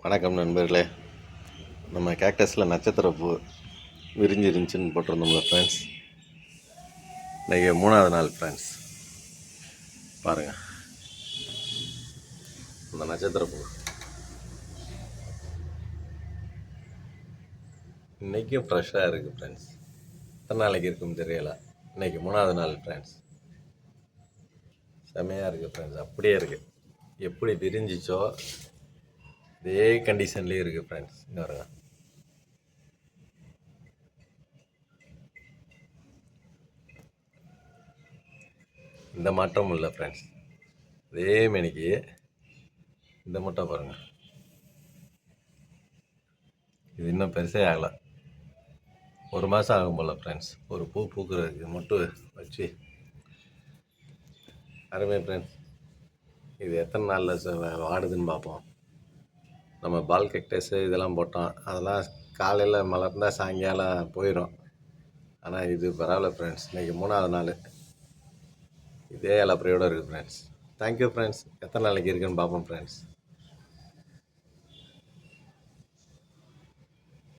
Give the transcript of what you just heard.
வணக்கம் நண்பர்களே. நம்ம கேக்டஸில் நட்சத்திர பூ விரிஞ்சிருந்துச்சின்னு போட்டிருந்தோம்ல ஃப்ரெண்ட்ஸ். இன்றைக்கி 3வது நாள் ஃப்ரெண்ட்ஸ். பாருங்கள் அந்த நட்சத்திர பூ இன்றைக்கும் ஃப்ரெஷ்ஷாக இருக்குது ஃப்ரெண்ட்ஸ். எத்தனை நாளைக்கு இருக்குன்னு தெரியல. இன்றைக்கி 3வது நாள் ஃப்ரெண்ட்ஸ். செம்மையாக இருக்குது ஃப்ரெண்ட்ஸ். அப்படியே இருக்குது, எப்படி விரிஞ்சிச்சோ இதே கண்டிஷன்லேயே இருக்குது ஃப்ரெண்ட்ஸ். இங்கே வருங்க, இந்த மாற்றமும் இல்லை ஃப்ரெண்ட்ஸ். அதே மணிக்கு இந்த மட்டும் பாருங்கள், இது இன்னும் பெருசே ஆகலை. 1 மாதம் ஆகும் போல் ஃப்ரெண்ட்ஸ். ஒரு பூ பூக்கிறதுக்கு மட்டும் வச்சு அருமை ஃப்ரெண்ட்ஸ். இது எத்தனை நாளில் வாடுதுன்னு பார்ப்போம். நம்ம பால் கேக்டஸு இதெல்லாம் போட்டோம், அதெல்லாம் காலையில் மலர்ந்தால் சாயங்காலம் போயிடும். ஆனால் இது பரவாயில்ல ஃப்ரெண்ட்ஸ். இன்றைக்கி 3வது நாள் இதே இலப்பறையோடு இருக்குது ஃப்ரெண்ட்ஸ். Thank you friends. எத்தனை நாளைக்கு இருக்குதுன்னு பார்ப்போம் ஃப்ரெண்ட்ஸ்.